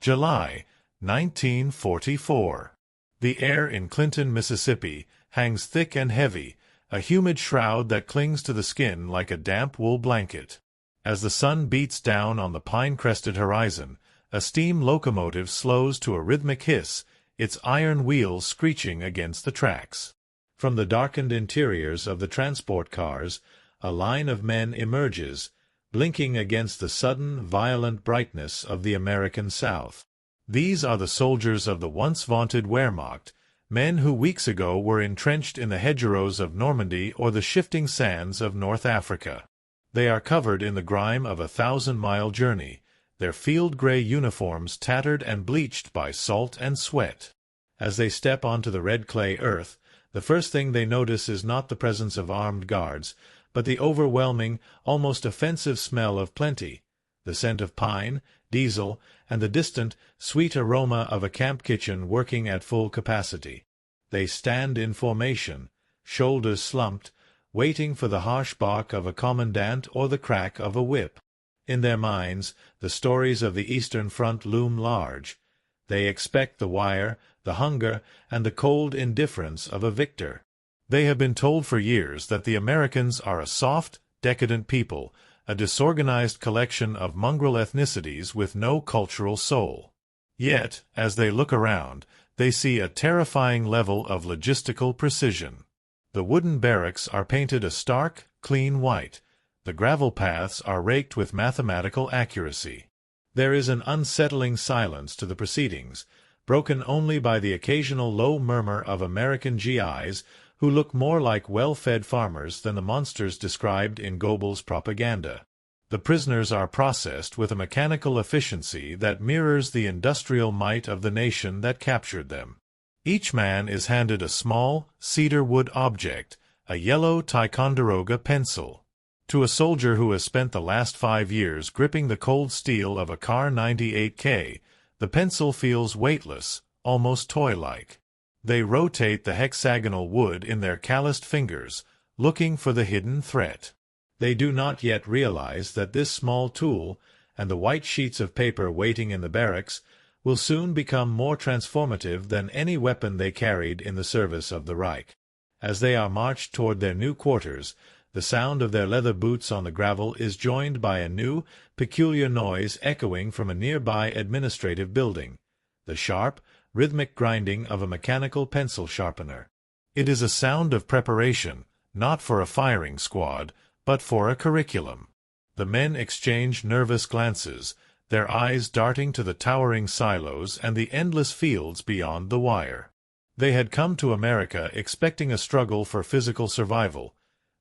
July, 1944. The air in Clinton, Mississippi, hangs thick and heavy, a humid shroud that clings to the skin like a damp wool blanket. As the sun beats down on the pine-crested horizon, a steam locomotive slows to a rhythmic hiss, its iron wheels screeching against the tracks. From the darkened interiors of the transport cars, a line of men emerges, blinking against the sudden, violent brightness of the American South. These are the soldiers of the once vaunted Wehrmacht, men who weeks ago were entrenched in the hedgerows of Normandy or the shifting sands of North Africa. They are covered in the grime of a 1,000-mile journey, their field-gray uniforms tattered and bleached by salt and sweat. As they step onto the red clay earth, the first thing they notice is not the presence of armed guards, but the overwhelming, almost offensive smell of plenty, the scent of pine, diesel, and the distant, sweet aroma of a camp kitchen working at full capacity. They stand in formation, shoulders slumped, waiting for the harsh bark of a commandant or the crack of a whip. In their minds, the stories of the Eastern Front loom large. They expect the wire, the hunger, and the cold indifference of a victor. They have been told for years that the Americans are a soft, decadent people, a disorganized collection of mongrel ethnicities with no cultural soul. Yet, as they look around, they see a terrifying level of logistical precision. The wooden barracks are painted a stark, clean white. The gravel paths are raked with mathematical accuracy. There is an unsettling silence to the proceedings, broken only by the occasional low murmur of American GIs who look more like well-fed farmers than the monsters described in Goebbels' propaganda. The prisoners are processed with a mechanical efficiency that mirrors the industrial might of the nation that captured them. Each man is handed a small, cedar-wood object, a yellow Ticonderoga pencil. To a soldier who has spent the last 5 years gripping the cold steel of a Kar 98K, the pencil feels weightless, almost toy-like. They rotate the hexagonal wood in their calloused fingers, looking for the hidden threat. They do not yet realize that this small tool, and the white sheets of paper waiting in the barracks, will soon become more transformative than any weapon they carried in the service of the Reich. As they are marched toward their new quarters, the sound of their leather boots on the gravel is joined by a new, peculiar noise echoing from a nearby administrative building, the sharp, rhythmic grinding of a mechanical pencil sharpener. It is a sound of preparation, not for a firing squad, but for a curriculum. The men exchange nervous glances, their eyes darting to the towering silos and the endless fields beyond the wire. They had come to America expecting a struggle for physical survival.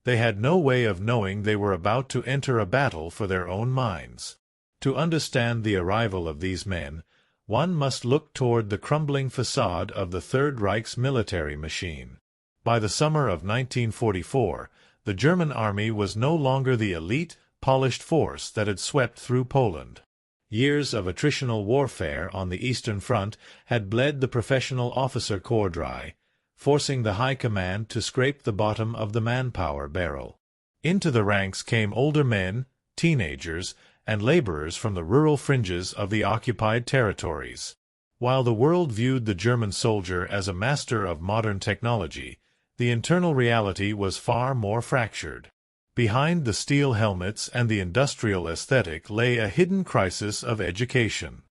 They had no way of knowing they were about to enter a battle for their own minds. To understand the arrival of these men, one must look toward the crumbling facade of the Third Reich's military machine. By the summer of 1944, the German army was no longer the elite, polished force that had swept through Poland. Years of attritional warfare on the Eastern Front had bled the professional officer corps dry, forcing the high command to scrape the bottom of the manpower barrel. Into the ranks came older men, teenagers, and laborers from the rural fringes of the occupied territories. While the world viewed the German soldier as a master of modern technology, the internal reality was far more fractured. Behind the steel helmets and the industrial aesthetic lay a hidden crisis of education.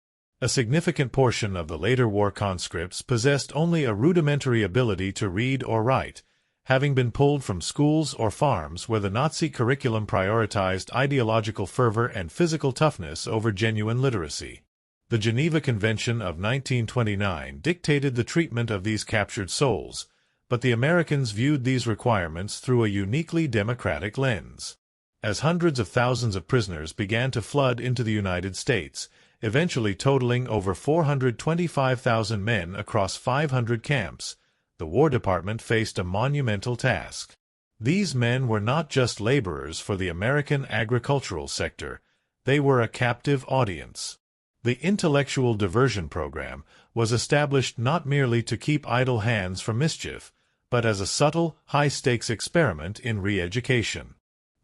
A significant portion of the later war conscripts possessed only a rudimentary ability to read or write, having been pulled from schools or farms where the Nazi curriculum prioritized ideological fervor and physical toughness over genuine literacy. The Geneva Convention of 1929 dictated the treatment of these captured souls, but the Americans viewed these requirements through a uniquely democratic lens. As hundreds of thousands of prisoners began to flood into the United States, eventually totaling over 425,000 men across 500 camps, the War Department faced a monumental task. These men were not just laborers for the American agricultural sector, they were a captive audience. The intellectual diversion program was established not merely to keep idle hands from mischief, but as a subtle, high-stakes experiment in re-education.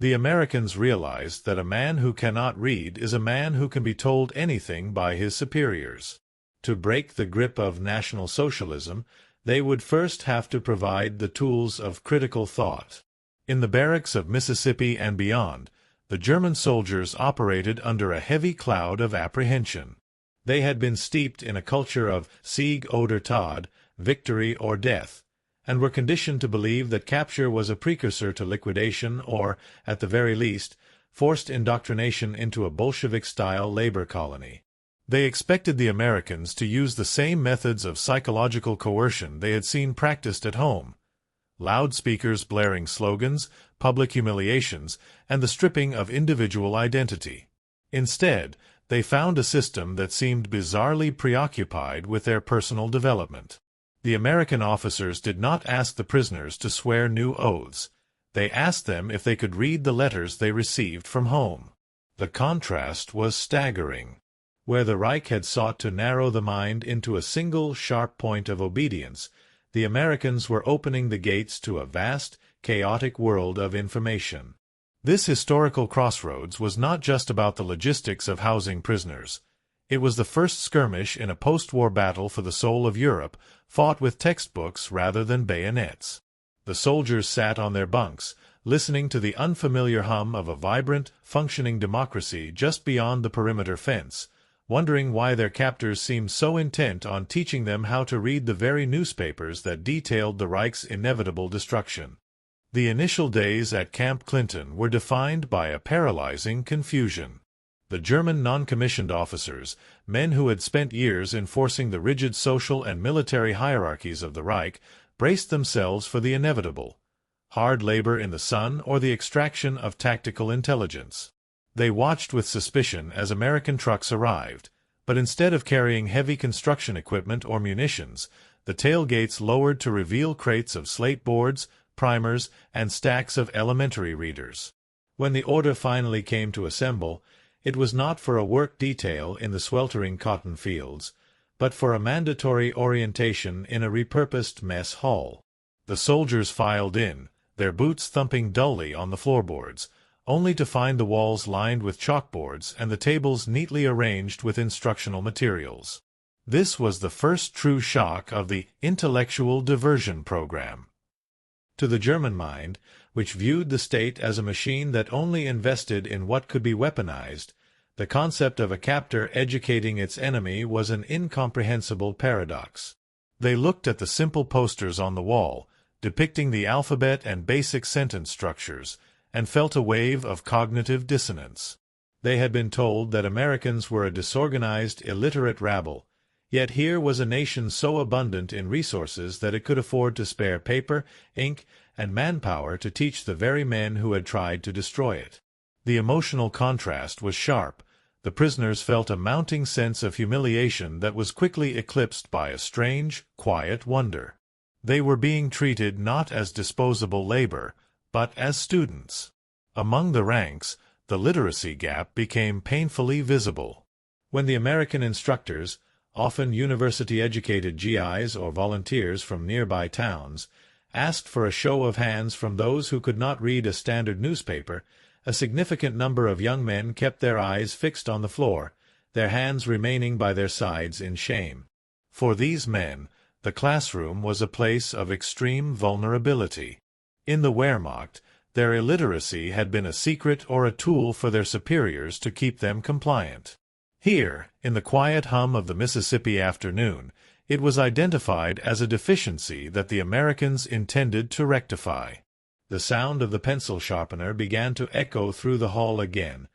The Americans realized that a man who cannot read is a man who can be told anything by his superiors. To break the grip of National Socialism, they would first have to provide the tools of critical thought. In the barracks of Mississippi and beyond, the German soldiers operated under a heavy cloud of apprehension. They had been steeped in a culture of Sieg oder Tod, victory or death, and were conditioned to believe that capture was a precursor to liquidation or, at the very least, forced indoctrination into a Bolshevik-style labor colony. They expected the Americans to use the same methods of psychological coercion they had seen practiced at home: loudspeakers blaring slogans, public humiliations, and the stripping of individual identity. Instead, they found a system that seemed bizarrely preoccupied with their personal development. The American officers did not ask the prisoners to swear new oaths. They asked them if they could read the letters they received from home. The contrast was staggering. Where the Reich had sought to narrow the mind into a single sharp point of obedience, the Americans were opening the gates to a vast, chaotic world of information. This historical crossroads was not just about the logistics of housing prisoners. It was the first skirmish in a post-war battle for the soul of Europe, fought with textbooks rather than bayonets. The soldiers sat on their bunks, listening to the unfamiliar hum of a vibrant, functioning democracy just beyond the perimeter fence, wondering why their captors seemed so intent on teaching them how to read the very newspapers that detailed the Reich's inevitable destruction. The initial days at Camp Clinton were defined by a paralyzing confusion. The German non-commissioned officers, men who had spent years enforcing the rigid social and military hierarchies of the Reich, braced themselves for the inevitable: hard labor in the sun or the extraction of tactical intelligence. They watched with suspicion as American trucks arrived, but instead of carrying heavy construction equipment or munitions, the tailgates lowered to reveal crates of slate boards, primers, and stacks of elementary readers. When the order finally came to assemble, it was not for a work detail in the sweltering cotton fields, but for a mandatory orientation in a repurposed mess hall. The soldiers filed in, their boots thumping dully on the floorboards, only to find the walls lined with chalkboards and the tables neatly arranged with instructional materials. This was the first true shock of the intellectual diversion program. To the German mind, which viewed the state as a machine that only invested in what could be weaponized, the concept of a captor educating its enemy was an incomprehensible paradox. They looked at the simple posters on the wall, depicting the alphabet and basic sentence structures, and felt a wave of cognitive dissonance. They had been told that Americans were a disorganized, illiterate rabble, yet here was a nation so abundant in resources that it could afford to spare paper, ink, and manpower to teach the very men who had tried to destroy it. The emotional contrast was sharp. The prisoners felt a mounting sense of humiliation that was quickly eclipsed by a strange, quiet wonder. They were being treated not as disposable labor, but as students. Among the ranks, the literacy gap became painfully visible. When the American instructors, often university-educated GIs or volunteers from nearby towns, asked for a show of hands from those who could not read a standard newspaper, a significant number of young men kept their eyes fixed on the floor, their hands remaining by their sides in shame. For these men, the classroom was a place of extreme vulnerability. In the Wehrmacht, their illiteracy had been a secret or a tool for their superiors to keep them compliant. Here, in the quiet hum of the Mississippi afternoon, it was identified as a deficiency that the Americans intended to rectify. The sound of the pencil sharpener began to echo through the hall again,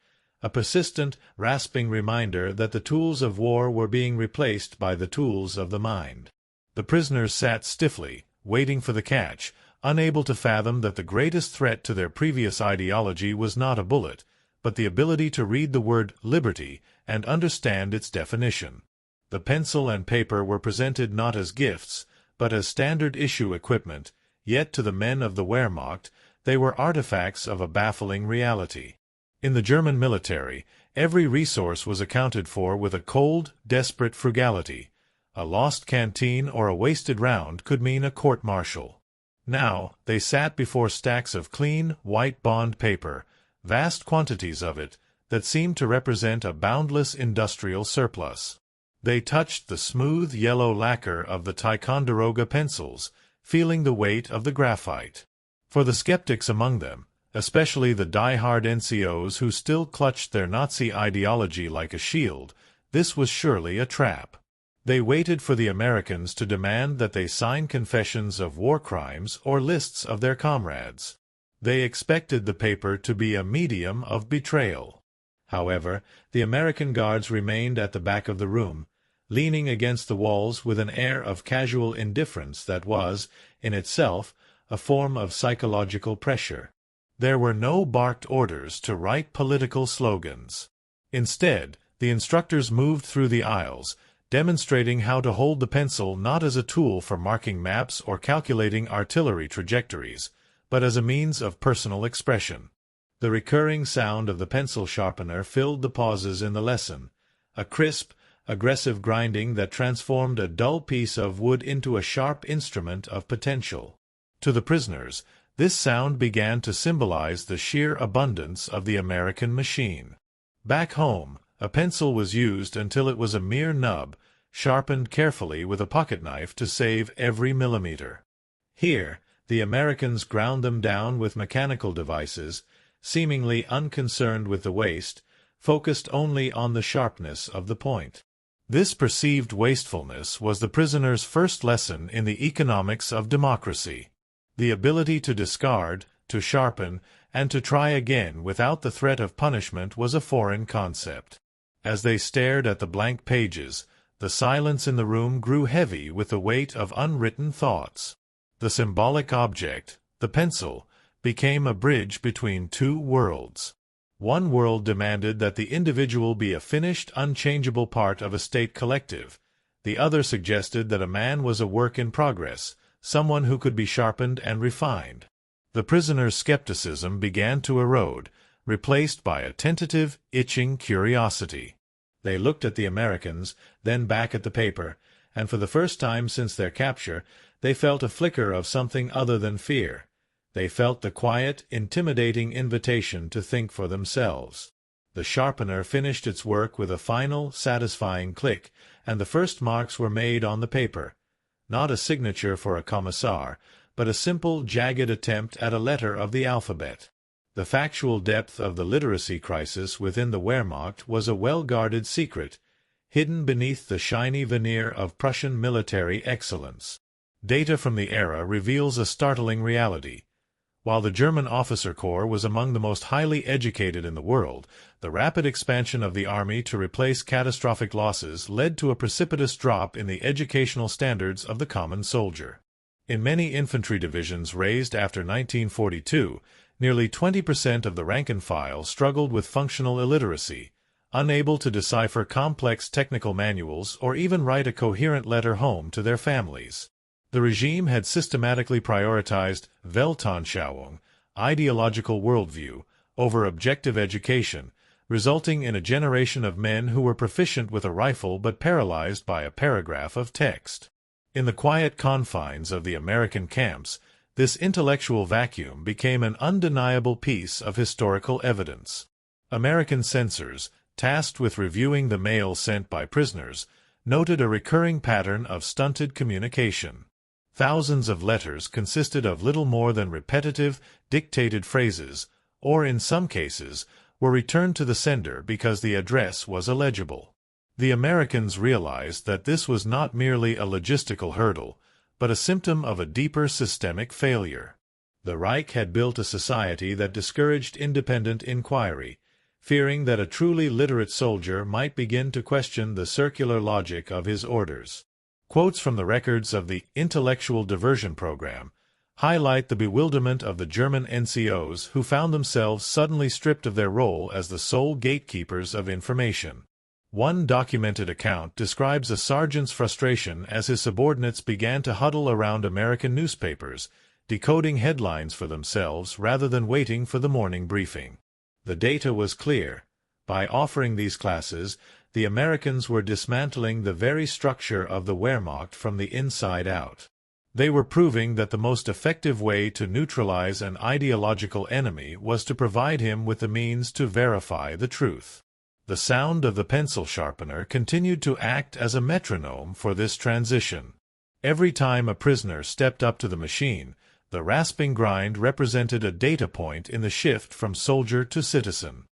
a persistent, rasping reminder that the tools of war were being replaced by the tools of the mind. The prisoners sat stiffly, waiting for the catch, unable to fathom that the greatest threat to their previous ideology was not a bullet, but the ability to read the word liberty and understand its definition. The pencil and paper were presented not as gifts, but as standard-issue equipment, yet to the men of the Wehrmacht they were artifacts of a baffling reality. In the German military, every resource was accounted for with a cold, desperate frugality. A lost canteen or a wasted round could mean a court-martial. Now, they sat before stacks of clean, white bond paper, vast quantities of it, that seemed to represent a boundless industrial surplus. They touched the smooth yellow lacquer of the Ticonderoga pencils, feeling the weight of the graphite. For the skeptics among them, especially the die-hard NCOs who still clutched their Nazi ideology like a shield, this was surely a trap. They waited for the Americans to demand that they sign confessions of war crimes or lists of their comrades. They expected the paper to be a medium of betrayal. However, the American guards remained at the back of the room, leaning against the walls with an air of casual indifference that was, in itself, a form of psychological pressure. There were no barked orders to write political slogans. Instead, the instructors moved through the aisles, demonstrating how to hold the pencil not as a tool for marking maps or calculating artillery trajectories, but as a means of personal expression. The recurring sound of the pencil sharpener filled the pauses in the lesson, a crisp, aggressive grinding that transformed a dull piece of wood into a sharp instrument of potential. To the prisoners, this sound began to symbolize the sheer abundance of the American machine. Back home, a pencil was used until it was a mere nub, sharpened carefully with a pocketknife to save every millimeter. Here, the Americans ground them down with mechanical devices, seemingly unconcerned with the waste, focused only on the sharpness of the point. This perceived wastefulness was the prisoners' first lesson in the economics of democracy. The ability to discard, to sharpen, and to try again without the threat of punishment was a foreign concept. As they stared at the blank pages, the silence in the room grew heavy with the weight of unwritten thoughts. The symbolic object, the pencil, became a bridge between two worlds. One world demanded that the individual be a finished, unchangeable part of a state collective. The other suggested that a man was a work in progress, someone who could be sharpened and refined. The prisoner's skepticism began to erode, replaced by a tentative, itching curiosity. They looked at the Americans, then back at the paper, and for the first time since their capture, they felt a flicker of something other than fear. They felt the quiet, intimidating invitation to think for themselves. The sharpener finished its work with a final, satisfying click, and the first marks were made on the paper. Not a signature for a commissar, but a simple, jagged attempt at a letter of the alphabet. The factual depth of the literacy crisis within the Wehrmacht was a well-guarded secret, hidden beneath the shiny veneer of Prussian military excellence. Data from the era reveals a startling reality. While the German officer corps was among the most highly educated in the world, the rapid expansion of the army to replace catastrophic losses led to a precipitous drop in the educational standards of the common soldier. In many infantry divisions raised after 1942, nearly 20% of the rank and file struggled with functional illiteracy, unable to decipher complex technical manuals or even write a coherent letter home to their families. The regime had systematically prioritized Weltanschauung, ideological worldview, over objective education, resulting in a generation of men who were proficient with a rifle but paralyzed by a paragraph of text. In the quiet confines of the American camps, this intellectual vacuum became an undeniable piece of historical evidence. American censors, tasked with reviewing the mail sent by prisoners, noted a recurring pattern of stunted communication. Thousands of letters consisted of little more than repetitive, dictated phrases, or in some cases, were returned to the sender because the address was illegible. The Americans realized that this was not merely a logistical hurdle, but a symptom of a deeper systemic failure. The Reich had built a society that discouraged independent inquiry, fearing that a truly literate soldier might begin to question the circular logic of his orders. Quotes from the records of the intellectual diversion program highlight the bewilderment of the German NCOs who found themselves suddenly stripped of their role as the sole gatekeepers of information. One documented account describes a sergeant's frustration as his subordinates began to huddle around American newspapers, decoding headlines for themselves rather than waiting for the morning briefing. The data was clear. By offering these classes, the Americans were dismantling the very structure of the Wehrmacht from the inside out. They were proving that the most effective way to neutralize an ideological enemy was to provide him with the means to verify the truth. The sound of the pencil sharpener continued to act as a metronome for this transition. Every time a prisoner stepped up to the machine, the rasping grind represented a data point in the shift from soldier to citizen.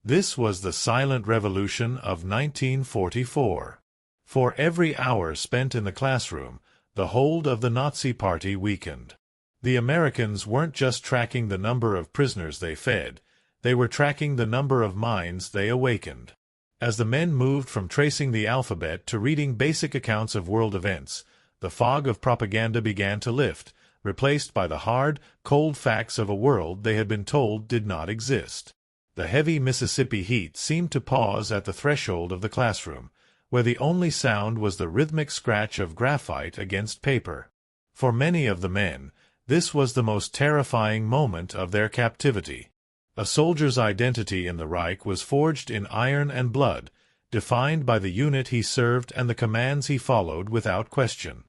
This was the silent revolution of 1944. For every hour spent in the classroom, the hold of the Nazi Party weakened. The Americans weren't just tracking the number of prisoners they fed, they were tracking the number of minds they awakened. As the men moved from tracing the alphabet to reading basic accounts of world events, the fog of propaganda began to lift, replaced by the hard, cold facts of a world they had been told did not exist. The heavy Mississippi heat seemed to pause at the threshold of the classroom, where the only sound was the rhythmic scratch of graphite against paper. For many of the men, this was the most terrifying moment of their captivity. A soldier's identity in the Reich was forged in iron and blood, defined by the unit he served and the commands he followed without question.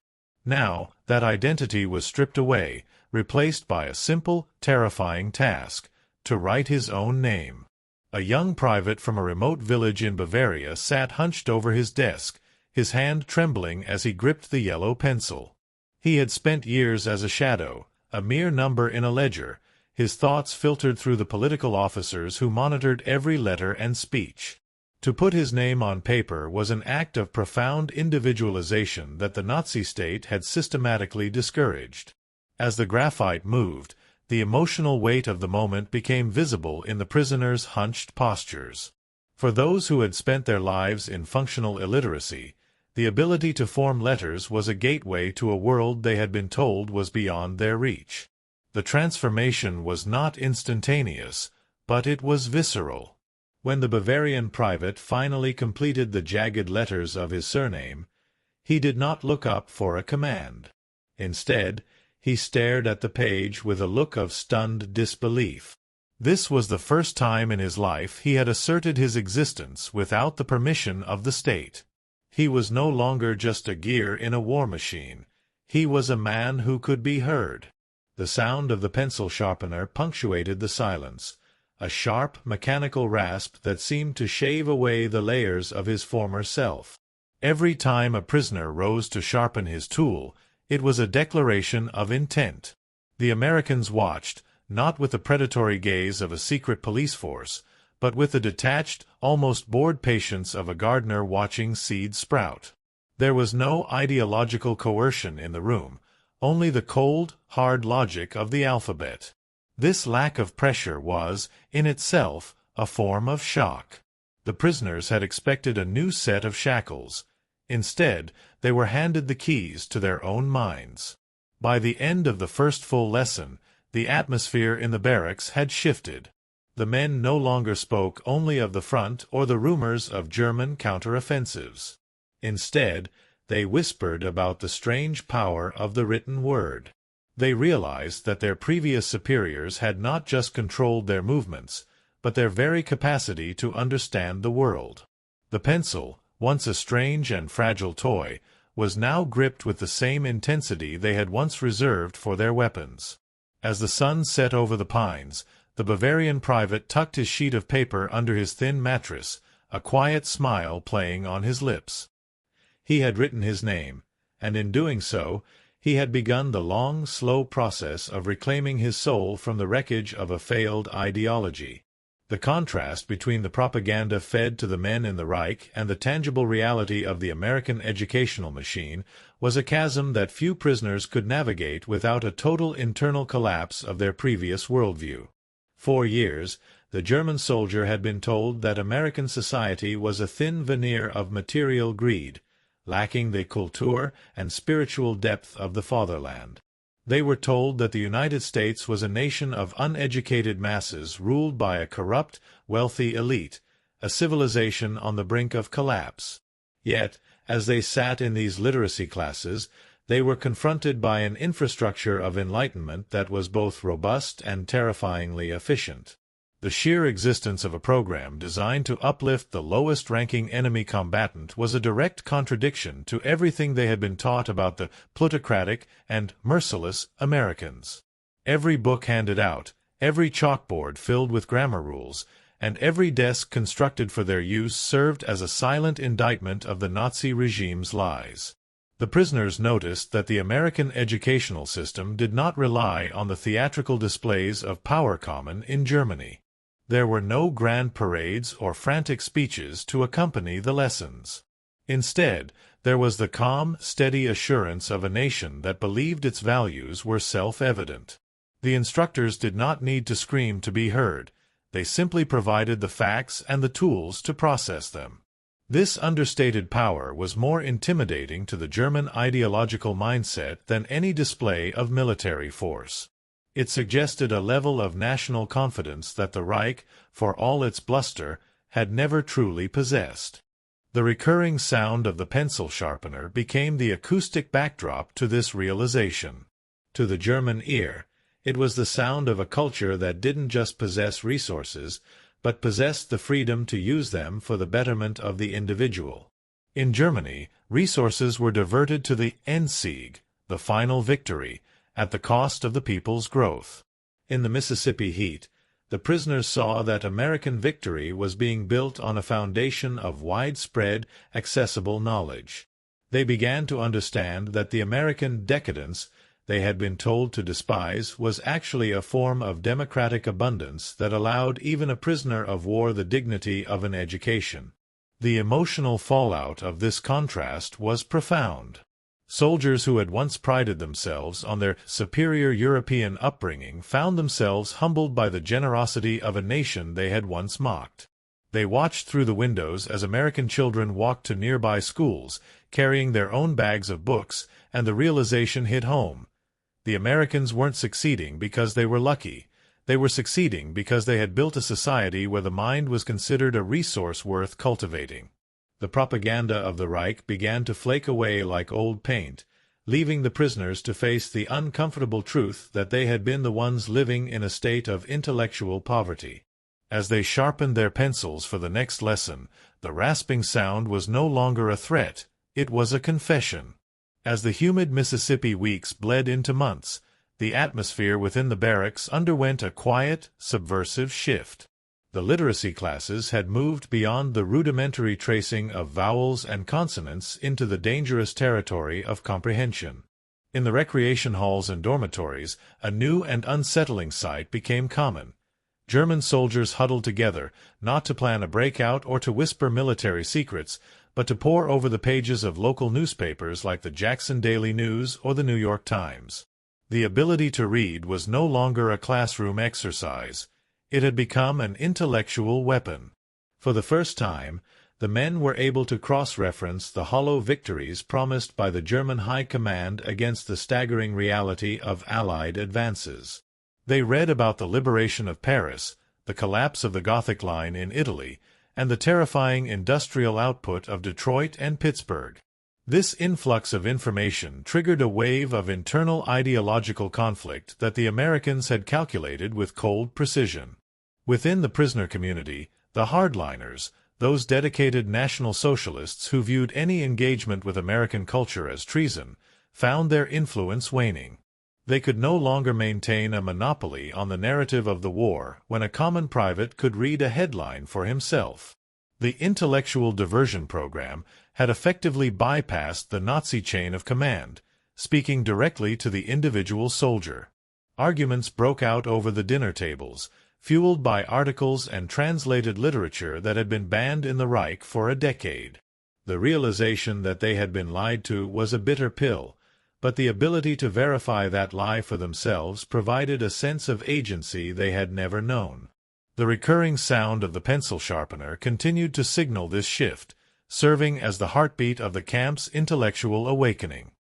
Now, that identity was stripped away, replaced by a simple, terrifying task: to write his own name. A young private from a remote village in Bavaria sat hunched over his desk, his hand trembling as he gripped the yellow pencil. He had spent years as a shadow, a mere number in a ledger. His thoughts filtered through the political officers who monitored every letter and speech. To put his name on paper was an act of profound individualization that the Nazi state had systematically discouraged. As the graphite moved, the emotional weight of the moment became visible in the prisoners' hunched postures. For those who had spent their lives in functional illiteracy, the ability to form letters was a gateway to a world they had been told was beyond their reach. The transformation was not instantaneous, but it was visceral. When the Bavarian private finally completed the jagged letters of his surname, he did not look up for a command. Instead, he stared at the page with a look of stunned disbelief. This was the first time in his life he had asserted his existence without the permission of the state. He was no longer just a gear in a war machine. He was a man who could be heard. The sound of the pencil sharpener punctuated the silence, a sharp, mechanical rasp that seemed to shave away the layers of his former self. Every time a prisoner rose to sharpen his tool, it was a declaration of intent. The Americans watched, not with the predatory gaze of a secret police force, but with the detached, almost bored patience of a gardener watching seeds sprout. There was no ideological coercion in the room, only the cold, hard logic of the alphabet. This lack of pressure was, in itself, a form of shock. The prisoners had expected a new set of shackles. Instead, they were handed the keys to their own minds. By the end of the first full lesson, the atmosphere in the barracks had shifted. The men no longer spoke only of the front or the rumors of German counteroffensives. Instead, they whispered about the strange power of the written word. They realized that their previous superiors had not just controlled their movements, but their very capacity to understand the world. The pencil, once a strange and fragile toy, was now gripped with the same intensity they had once reserved for their weapons. As the sun set over the pines, the Bavarian private tucked his sheet of paper under his thin mattress, a quiet smile playing on his lips. He had written his name, and in doing so, he had begun the long, slow process of reclaiming his soul from the wreckage of a failed ideology. The contrast between the propaganda fed to the men in the Reich and the tangible reality of the American educational machine was a chasm that few prisoners could navigate without a total internal collapse of their previous worldview. For years, the German soldier had been told that American society was a thin veneer of material greed, lacking the Kultur and spiritual depth of the fatherland. They were told that the United States was a nation of uneducated masses ruled by a corrupt, wealthy elite, a civilization on the brink of collapse. Yet, as they sat in these literacy classes, they were confronted by an infrastructure of enlightenment that was both robust and terrifyingly efficient. The sheer existence of a program designed to uplift the lowest-ranking enemy combatant was a direct contradiction to everything they had been taught about the plutocratic and merciless Americans. Every book handed out, every chalkboard filled with grammar rules, and every desk constructed for their use served as a silent indictment of the Nazi regime's lies. The prisoners noticed that the American educational system did not rely on the theatrical displays of power common in Germany. There were no grand parades or frantic speeches to accompany the lessons. Instead, there was the calm, steady assurance of a nation that believed its values were self-evident. The instructors did not need to scream to be heard. They simply provided the facts and the tools to process them. This understated power was more intimidating to the German ideological mindset than any display of military force. It suggested a level of national confidence that the Reich, for all its bluster, had never truly possessed. The recurring sound of the pencil sharpener became the acoustic backdrop to this realization. To the German ear, it was the sound of a culture that didn't just possess resources, but possessed the freedom to use them for the betterment of the individual. In Germany, resources were diverted to the Endsieg, the final victory, at the cost of the people's growth. In the Mississippi heat, the prisoners saw that American victory was being built on a foundation of widespread, accessible knowledge. They began to understand that the American decadence they had been told to despise was actually a form of democratic abundance that allowed even a prisoner of war the dignity of an education. The emotional fallout of this contrast was profound. Soldiers who had once prided themselves on their superior European upbringing found themselves humbled by the generosity of a nation they had once mocked. They watched through the windows as American children walked to nearby schools, carrying their own bags of books, and the realization hit home. The Americans weren't succeeding because they were lucky. They were succeeding because they had built a society where the mind was considered a resource worth cultivating. The propaganda of the Reich began to flake away like old paint, leaving the prisoners to face the uncomfortable truth that they had been the ones living in a state of intellectual poverty. As they sharpened their pencils for the next lesson, the rasping sound was no longer a threat, it was a confession. As the humid Mississippi weeks bled into months, the atmosphere within the barracks underwent a quiet, subversive shift. The literacy classes had moved beyond the rudimentary tracing of vowels and consonants into the dangerous territory of comprehension. In the recreation halls and dormitories, a new and unsettling sight became common. German soldiers huddled together, not to plan a breakout or to whisper military secrets, but to pore over the pages of local newspapers like the Jackson Daily News or the New York Times. The ability to read was no longer a classroom exercise. It had become an intellectual weapon. For the first time, the men were able to cross-reference the hollow victories promised by the German High Command against the staggering reality of Allied advances. They read about the liberation of Paris, the collapse of the Gothic Line in Italy, and the terrifying industrial output of Detroit and Pittsburgh. This influx of information triggered a wave of internal ideological conflict that the Americans had calculated with cold precision. Within the prisoner community, the hardliners, those dedicated National Socialists who viewed any engagement with American culture as treason, found their influence waning. They could no longer maintain a monopoly on the narrative of the war when a common private could read a headline for himself. The intellectual diversion program had effectively bypassed the Nazi chain of command, speaking directly to the individual soldier. Arguments broke out over the dinner tables, fueled by articles and translated literature that had been banned in the Reich for a decade. The realization that they had been lied to was a bitter pill, but the ability to verify that lie for themselves provided a sense of agency they had never known. The recurring sound of the pencil sharpener continued to signal this shift, serving as the heartbeat of the camp's intellectual awakening.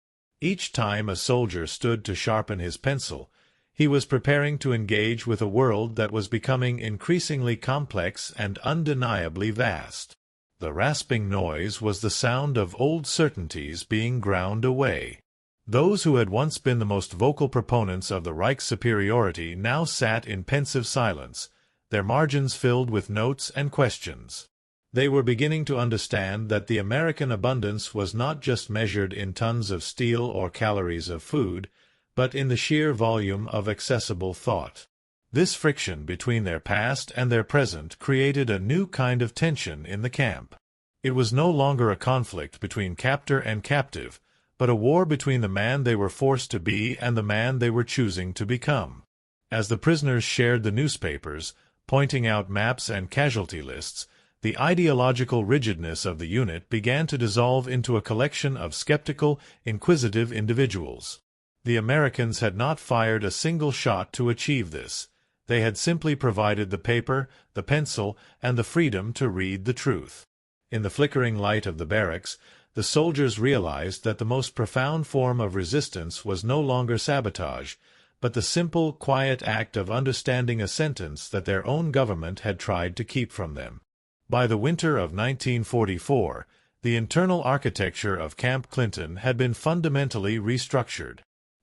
Each time a soldier stood to sharpen his pencil, he was preparing to engage with a world that was becoming increasingly complex and undeniably vast. The rasping noise was the sound of old certainties being ground away. Those who had once been the most vocal proponents of the Reich's superiority now sat in pensive silence, their margins filled with notes and questions. They were beginning to understand that the American abundance was not just measured in tons of steel or calories of food, but in the sheer volume of accessible thought. This friction between their past and their present created a new kind of tension in the camp. It was no longer a conflict between captor and captive, but a war between the man they were forced to be and the man they were choosing to become. As the prisoners shared the newspapers, pointing out maps and casualty lists, the ideological rigidness of the unit began to dissolve into a collection of skeptical, inquisitive individuals. The Americans had not fired a single shot to achieve this. They had simply provided the paper, the pencil, and the freedom to read the truth. In the flickering light of the barracks, the soldiers realized that the most profound form of resistance was no longer sabotage, but the simple, quiet act of understanding a sentence that their own government had tried to keep from them. By the winter of 1944, the internal architecture of Camp Clinton had been fundamentally restructured.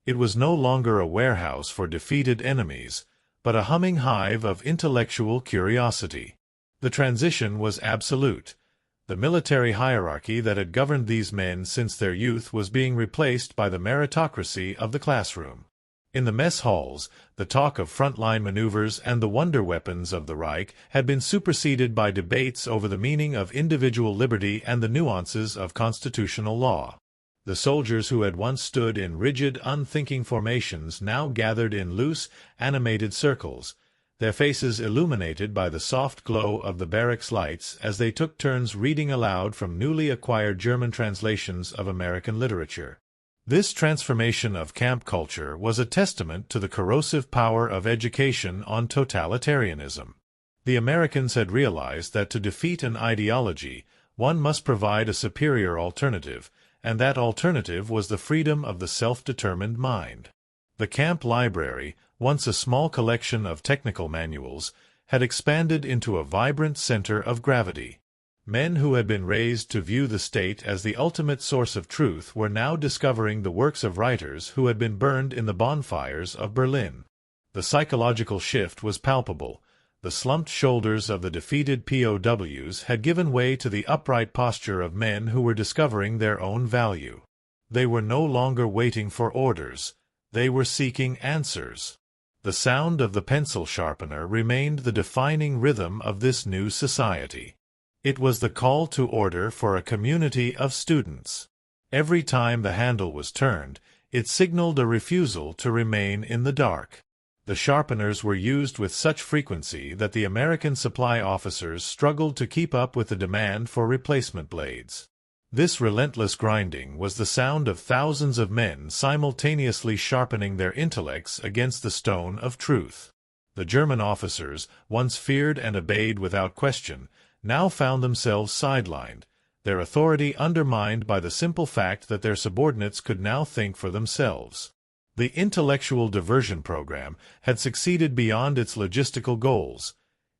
It was no longer a warehouse for defeated enemies, but a humming hive of intellectual curiosity. The transition was absolute. The military hierarchy that had governed these men since their youth was being replaced by the meritocracy of the classroom. In the mess halls, the talk of frontline maneuvers and the wonder weapons of the Reich had been superseded by debates over the meaning of individual liberty and the nuances of constitutional law. The soldiers who had once stood in rigid, unthinking formations now gathered in loose, animated circles, their faces illuminated by the soft glow of the barracks lights as they took turns reading aloud from newly acquired German translations of American literature. This transformation of camp culture was a testament to the corrosive power of education on totalitarianism. The Americans had realized that to defeat an ideology, one must provide a superior alternative, and that alternative was the freedom of the self-determined mind. The camp library, once a small collection of technical manuals, had expanded into a vibrant center of gravity. Men who had been raised to view the state as the ultimate source of truth were now discovering the works of writers who had been burned in the bonfires of Berlin. The psychological shift was palpable. The slumped shoulders of the defeated POWs had given way to the upright posture of men who were discovering their own value. They were no longer waiting for orders. They were seeking answers. The sound of the pencil sharpener remained the defining rhythm of this new society. It was the call to order for a community of students. Every time the handle was turned, it signaled a refusal to remain in the dark. The sharpeners were used with such frequency that the American supply officers struggled to keep up with the demand for replacement blades. This relentless grinding was the sound of thousands of men simultaneously sharpening their intellects against the stone of truth. The German officers, once feared and obeyed without question, now found themselves sidelined, their authority undermined by the simple fact that their subordinates could now think for themselves. The intellectual diversion program had succeeded beyond its logistical goals.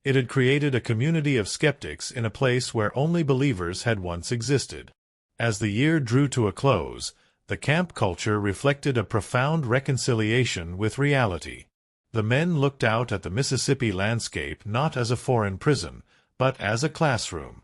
It had created a community of skeptics in a place where only believers had once existed. As the year drew to a close, the camp culture reflected a profound reconciliation with reality. The men looked out at the Mississippi landscape not as a foreign prison, but as a classroom.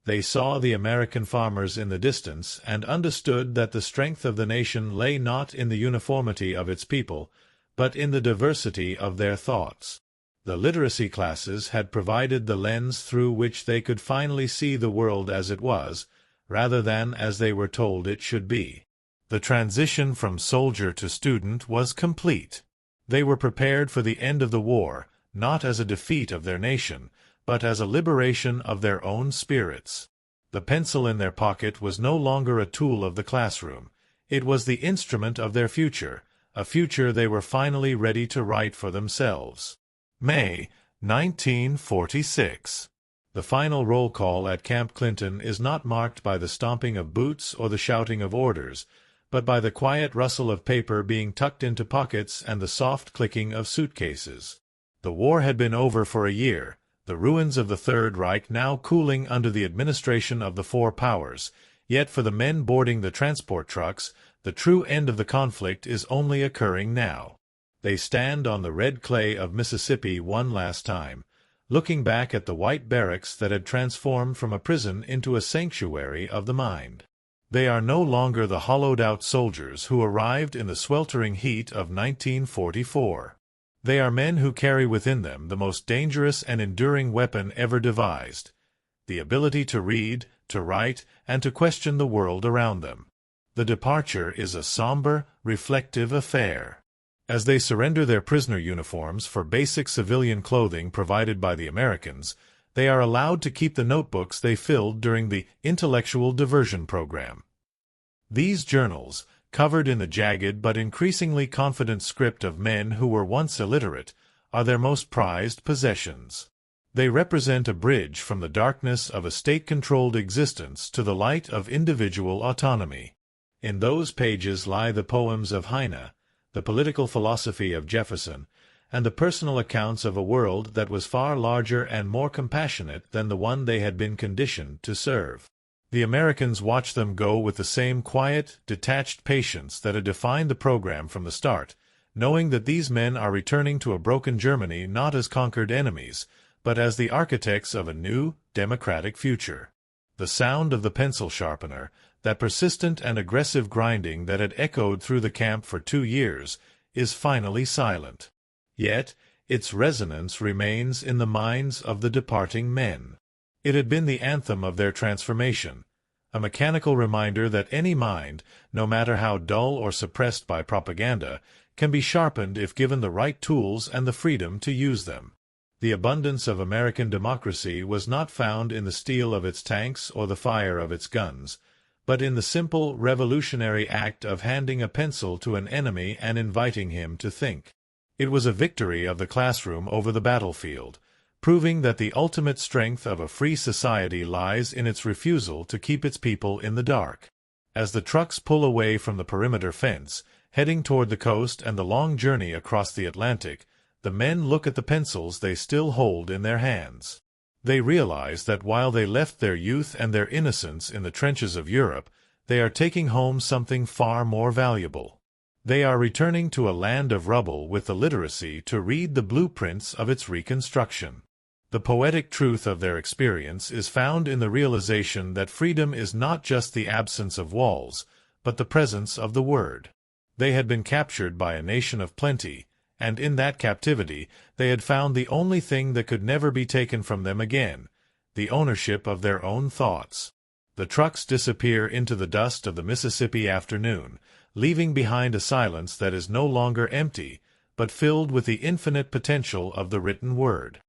They saw the American farmers in the distance and understood that the strength of the nation lay not in the uniformity of its people, but in the diversity of their thoughts. The literacy classes had provided the lens through which they could finally see the world as it was, rather than as they were told it should be. The transition from soldier to student was complete. They were prepared for the end of the war, not as a defeat of their nation, but as a liberation of their own spirits. The pencil in their pocket was no longer a tool of the classroom. It was the instrument of their future, a future they were finally ready to write for themselves. May 1946. The final roll call at Camp Clinton is not marked by the stomping of boots or the shouting of orders, but by the quiet rustle of paper being tucked into pockets and the soft clicking of suitcases. The war had been over for a year, the ruins of the Third Reich now cooling under the administration of the four powers, yet for the men boarding the transport trucks, the true end of the conflict is only occurring now. They stand on the red clay of Mississippi one last time, looking back at the white barracks that had transformed from a prison into a sanctuary of the mind. They are no longer the hollowed-out soldiers who arrived in the sweltering heat of 1944. They are men who carry within them the most dangerous and enduring weapon ever devised: the ability to read, to write, and to question the world around them. The departure is a somber, reflective affair. As they surrender their prisoner uniforms for basic civilian clothing provided by the Americans, they are allowed to keep the notebooks they filled during the intellectual diversion program. These journals, covered in the jagged but increasingly confident script of men who were once illiterate, are their most prized possessions. They represent a bridge from the darkness of a state-controlled existence to the light of individual autonomy. In those pages lie the poems of Heine, the political philosophy of Jefferson, and the personal accounts of a world that was far larger and more compassionate than the one they had been conditioned to serve. The Americans watch them go with the same quiet, detached patience that had defined the program from the start, knowing that these men are returning to a broken Germany not as conquered enemies, but as the architects of a new, democratic future. The sound of the pencil sharpener, that persistent and aggressive grinding that had echoed through the camp for 2 years, is finally silent. Yet its resonance remains in the minds of the departing men. It had been the anthem of their transformation, a mechanical reminder that any mind, no matter how dull or suppressed by propaganda, can be sharpened if given the right tools and the freedom to use them. The abundance of American democracy was not found in the steel of its tanks or the fire of its guns, but in the simple, revolutionary act of handing a pencil to an enemy and inviting him to think. It was a victory of the classroom over the battlefield, proving that the ultimate strength of a free society lies in its refusal to keep its people in the dark. As the trucks pull away from the perimeter fence, heading toward the coast and the long journey across the Atlantic, the men look at the pencils they still hold in their hands. They realize that while they left their youth and their innocence in the trenches of Europe, they are taking home something far more valuable. They are returning to a land of rubble with the literacy to read the blueprints of its reconstruction. The poetic truth of their experience is found in the realization that freedom is not just the absence of walls, but the presence of the word. They had been captured by a nation of plenty, and in that captivity they had found the only thing that could never be taken from them again, the ownership of their own thoughts. The trucks disappear into the dust of the Mississippi afternoon, leaving behind a silence that is no longer empty, but filled with the infinite potential of the written word.